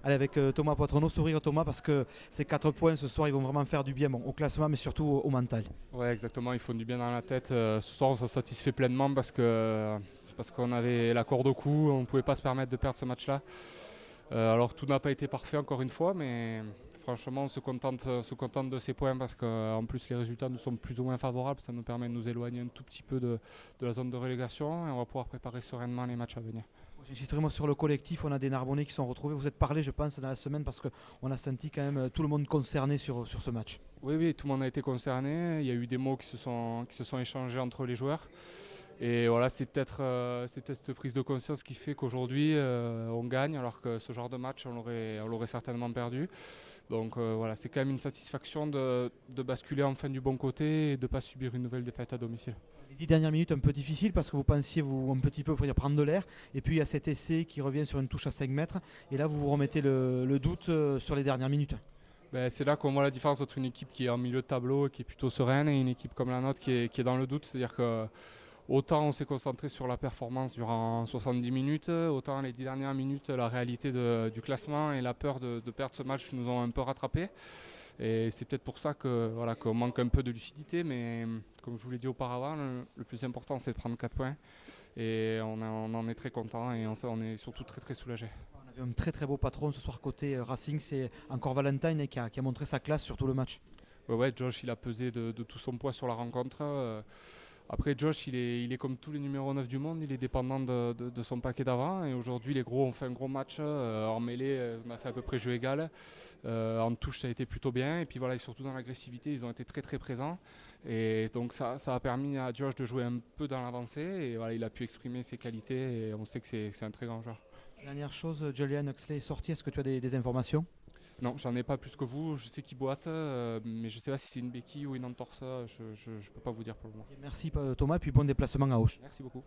Allez, avec Thomas Poitronneau, sourire Thomas, parce que ces 4 points ce soir, ils vont vraiment faire du bien au classement, mais surtout au mental. Ouais, exactement, ils font du bien dans la tête. Ce soir, on s'en satisfait pleinement parce qu'on avait la corde au cou, on ne pouvait pas se permettre de perdre ce match-là. Alors tout n'a pas été parfait encore une fois, mais franchement, on se contente de ces points parce qu'en plus les résultats nous sont plus ou moins favorables. Ça nous permet de nous éloigner un tout petit peu de la zone de relégation et on va pouvoir préparer sereinement les matchs à venir. J'insisterai moi sur le collectif, on a des Narbonnais qui sont retrouvés. Vous êtes parlé, je pense, dans la semaine parce qu'on a senti quand même tout le monde concerné sur ce match. Oui, oui, tout le monde a été concerné. Il y a eu des mots qui se sont échangés entre les joueurs. Et voilà, c'est peut-être cette prise de conscience qui fait qu'aujourd'hui on gagne, alors que ce genre de match on l'aurait certainement perdu. Donc voilà, c'est quand même une satisfaction de basculer enfin du bon côté et de ne pas subir une nouvelle défaite à domicile. Les 10 dernières minutes un peu difficiles parce que vous pensiez vous un petit peu dire, prendre de l'air. Et puis il y a cet essai qui revient sur une touche à 5 mètres. Et là, vous vous remettez le doute sur les dernières minutes. Ben, c'est là qu'on voit la différence entre une équipe qui est en milieu de tableau et qui est plutôt sereine et une équipe comme la nôtre qui est dans le doute. C'est-à-dire que autant on s'est concentré sur la performance durant 70 minutes, autant les 10 dernières minutes, la réalité du classement et la peur de perdre ce match nous ont un peu rattrapés. Et c'est peut-être pour ça que, voilà, qu'on manque un peu de lucidité, mais comme je vous l'ai dit auparavant, le plus important c'est de prendre 4 points. Et on en est très content et on est surtout très très soulagé. On avait un très très beau patron ce soir côté Racing, c'est encore Valentine qui a montré sa classe sur tout le match. Ouais, ouais, Josh il a pesé de tout son poids sur la rencontre. Après, Josh, il est comme tous les numéros 9 du monde, il est dépendant de son paquet d'avant. Et aujourd'hui, les gros ont fait un gros match. En mêlée, on a fait à peu près jeu égal. En touche, ça a été plutôt bien. Et puis voilà, et surtout dans l'agressivité, ils ont été très très présents. Et donc ça a permis à Josh de jouer un peu dans l'avancée. Et voilà, il a pu exprimer ses qualités. Et on sait que c'est un très grand joueur. Dernière chose, Julian Huxley est sorti, est-ce que tu as des informations? Non, j'en ai pas plus que vous. Je sais qu'il boite, mais je sais pas si c'est une béquille ou une entorse. Je peux pas vous dire pour le moment. Merci Thomas, et puis bon déplacement à Auch. Merci beaucoup.